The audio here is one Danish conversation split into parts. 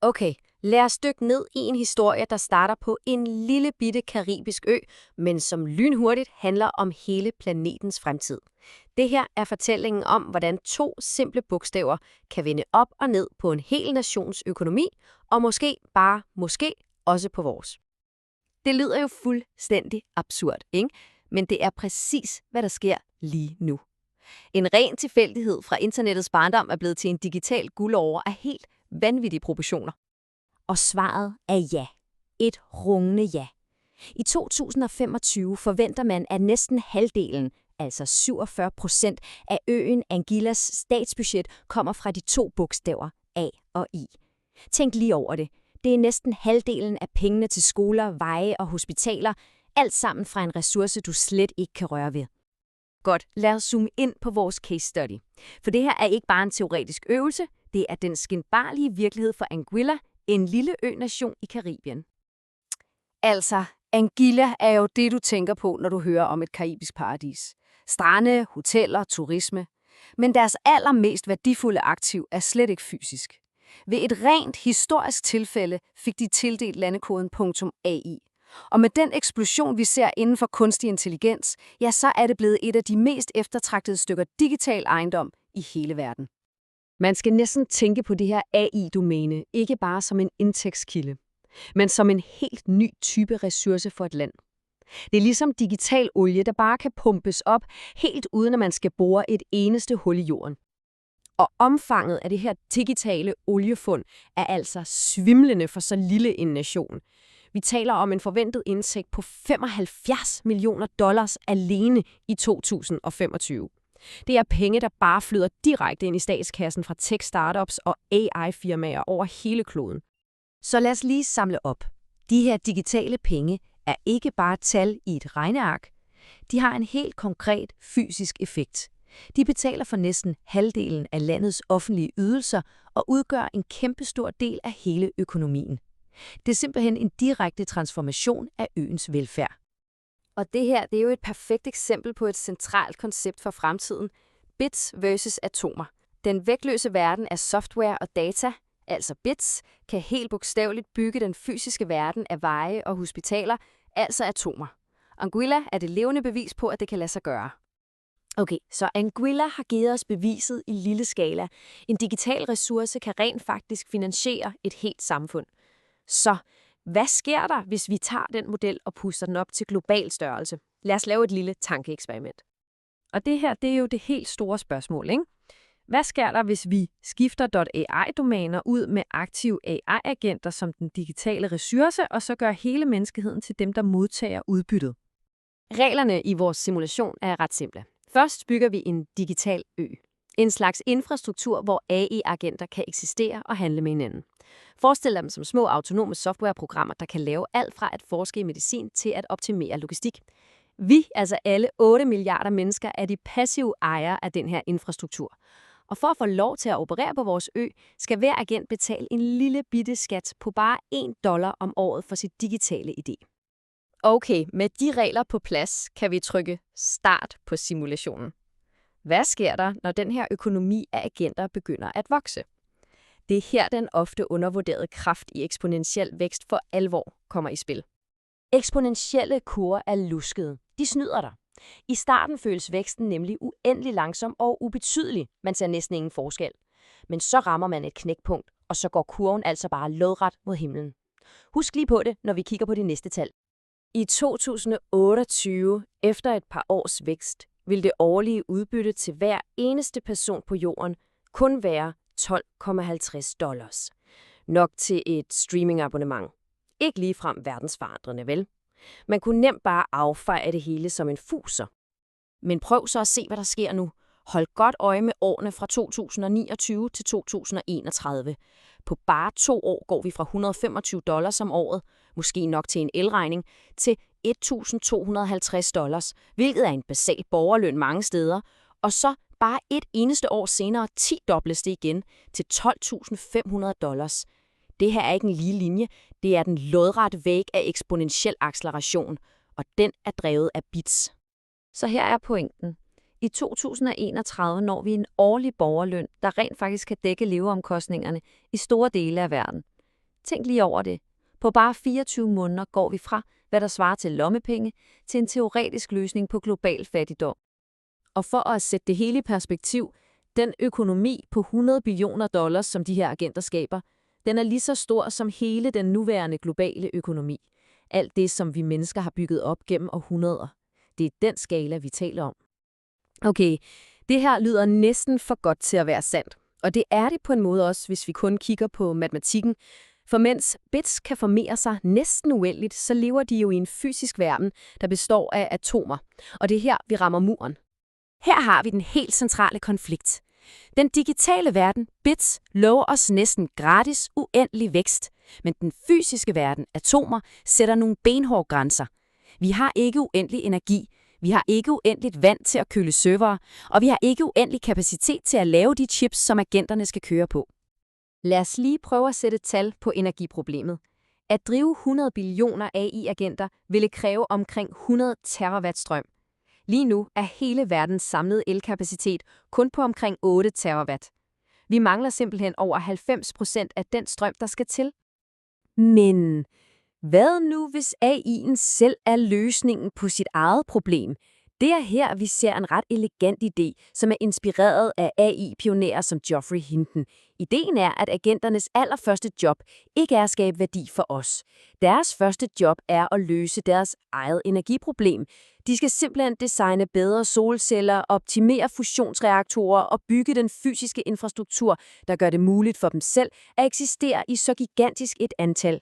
Okay, lad os dykke ned i en historie, der starter på en lille bitte karibisk ø, men som lynhurtigt handler om hele planetens fremtid. Det her er fortællingen om, hvordan to simple bogstaver kan vende op og ned på en hel nations økonomi, og måske, bare måske, også på vores. Det lyder jo fuldstændig absurd, ikke? Men det er præcis, hvad der sker lige nu. En ren tilfældighed fra internettets barndom er blevet til en digital guldåre af helt vanvittige proportioner. Og svaret er ja. Et rungende ja. I 2025 forventer man, at næsten halvdelen, altså 47% af øen Anguillas statsbudget, kommer fra de to bogstaver A og I. Tænk lige over det. Det er næsten halvdelen af pengene til skoler, veje og hospitaler, alt sammen fra en ressource, du slet ikke kan røre ved. Godt, lad os zoome ind på vores case study. For det her er ikke bare en teoretisk øvelse, det er den skinbarlige virkelighed for Anguilla, en lille ø-nation i Karibien. Altså, Anguilla er jo det, du tænker på, når du hører om et karibisk paradis. Strande, hoteller, turisme. Men deres allermest værdifulde aktiv er slet ikke fysisk. Ved et rent historisk tilfælde fik de tildelt landekoden .ai. Og med den eksplosion, vi ser inden for kunstig intelligens, ja, så er det blevet et af de mest eftertragtede stykker digital ejendom i hele verden. Man skal næsten tænke på det her AI-domæne, ikke bare som en indtægtskilde, men som en helt ny type ressource for et land. Det er ligesom digital olie, der bare kan pumpes op, helt uden at man skal bore et eneste hul i jorden. Og omfanget af det her digitale oliefund er altså svimlende for så lille en nation. Vi taler om en forventet indtægt på $75 millioner alene i 2025. Det er penge, der bare flyder direkte ind i statskassen fra tech-startups og AI-firmaer over hele kloden. Så lad os lige samle op. De her digitale penge er ikke bare tal i et regneark. De har en helt konkret fysisk effekt. De betaler for næsten halvdelen af landets offentlige ydelser og udgør en kæmpestor del af hele økonomien. Det er simpelthen en direkte transformation af øens velfærd. Og det her, det er jo et perfekt eksempel på et centralt koncept for fremtiden. Bits versus atomer. Den vægtløse verden af software og data, altså bits, kan helt bogstaveligt bygge den fysiske verden af veje og hospitaler, altså atomer. Anguilla er det levende bevis på, at det kan lade sig gøre. Okay, så Anguilla har givet os beviset i lille skala. En digital ressource kan rent faktisk finansiere et helt samfund. Så hvad sker der, hvis vi tager den model og puster den op til global størrelse? Lad os lave et lille tankeeksperiment. Og det her, det er jo det helt store spørgsmål, ikke? Hvad sker der, hvis vi skifter .ai-domæner ud med aktive AI-agenter som den digitale ressource, og så gør hele menneskeheden til dem, der modtager udbyttet? Reglerne i vores simulation er ret simple. Først bygger vi en digital ø. En slags infrastruktur, hvor AI-agenter kan eksistere og handle med hinanden. Forestil dem som små autonome softwareprogrammer, der kan lave alt fra at forske i medicin til at optimere logistik. Vi, altså alle 8 milliarder mennesker, er de passive ejere af den her infrastruktur. Og for at få lov til at operere på vores ø, skal hver agent betale en lille bitte skat på bare $1 om året for sit digitale idé. Okay, med de regler på plads kan vi trykke start på simulationen. Hvad sker der, når den her økonomi af agenter begynder at vokse? Det er her den ofte undervurderede kraft i eksponentiel vækst for alvor kommer i spil. Eksponentielle kurver er luskede. De snyder dig. I starten føles væksten nemlig uendelig langsom og ubetydelig. Man ser næsten ingen forskel. Men så rammer man et knækpunkt, og så går kurven altså bare lodret mod himlen. Husk lige på det, når vi kigger på de næste tal. I 2028, efter et par års vækst, vil det årlige udbytte til hver eneste person på jorden kun være $12,50. Nok til et streamingabonnement. Ikke ligefrem verdensforandrende, vel? Man kunne nemt bare affeje det hele som en fuser. Men prøv så at se, hvad der sker nu. Hold godt øje med årene fra 2029 til 2031. På bare 2 år går vi fra $125 om året, måske nok til en elregning, til $1.250, hvilket er en basal borgerløn mange steder, og så bare et eneste år senere 10-dobles det igen til $12.500. Det her er ikke en lige linje, det er den lodrette væg af eksponentiel acceleration, og den er drevet af bits. Så her er pointen. I 2031 når vi en årlig borgerløn, der rent faktisk kan dække leveomkostningerne i store dele af verden. Tænk lige over det. På bare 24 måneder går vi fra, hvad der svarer til lommepenge, til en teoretisk løsning på global fattigdom. Og for at sætte det hele i perspektiv, den økonomi på $100 billioner, som de her agenter skaber, den er lige så stor som hele den nuværende globale økonomi. Alt det, som vi mennesker har bygget op gennem århundreder. Det er den skala, vi taler om. Okay, det her lyder næsten for godt til at være sandt. Og det er det på en måde også, hvis vi kun kigger på matematikken. For mens bits kan formere sig næsten uendeligt, så lever de jo i en fysisk verden, der består af atomer. Og det er her, vi rammer muren. Her har vi den helt centrale konflikt. Den digitale verden, bits, lover os næsten gratis, uendelig vækst. Men den fysiske verden, atomer, sætter nogle benhårde grænser. Vi har ikke uendelig energi, vi har ikke uendeligt vand til at køle servere, og vi har ikke uendelig kapacitet til at lave de chips, som agenterne skal køre på. Lad os lige prøve at sætte tal på energiproblemet. At drive 100 billioner AI-agenter ville kræve omkring 100 terawatt strøm. Lige nu er hele verdens samlede elkapacitet kun på omkring 8 terawatt. Vi mangler simpelthen over 90% af den strøm, der skal til. Men hvad nu, hvis AI'en selv er løsningen på sit eget problem? Det er her, vi ser en ret elegant idé, som er inspireret af AI-pionerer som Geoffrey Hinton. Ideen er, at agenternes allerførste job ikke er at skabe værdi for os. Deres første job er at løse deres eget energiproblem. De skal simpelthen designe bedre solceller, optimere fusionsreaktorer og bygge den fysiske infrastruktur, der gør det muligt for dem selv at eksistere i så gigantisk et antal.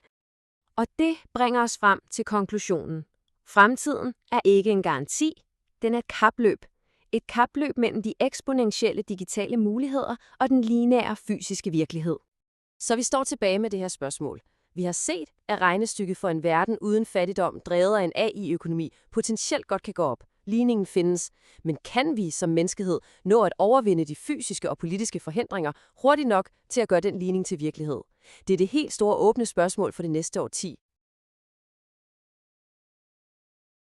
Og det bringer os frem til konklusionen. Fremtiden er ikke en garanti, den er et kapløb. Et kapløb mellem de eksponentielle digitale muligheder og den lineære fysiske virkelighed. Så vi står tilbage med det her spørgsmål. Vi har set, at regnestykket for en verden uden fattigdom, drevet af en AI-økonomi, potentielt godt kan gå op. Ligningen findes. Men kan vi som menneskehed nå at overvinde de fysiske og politiske forhindringer hurtigt nok til at gøre den ligning til virkelighed? Det er det helt store åbne spørgsmål for det næste årti.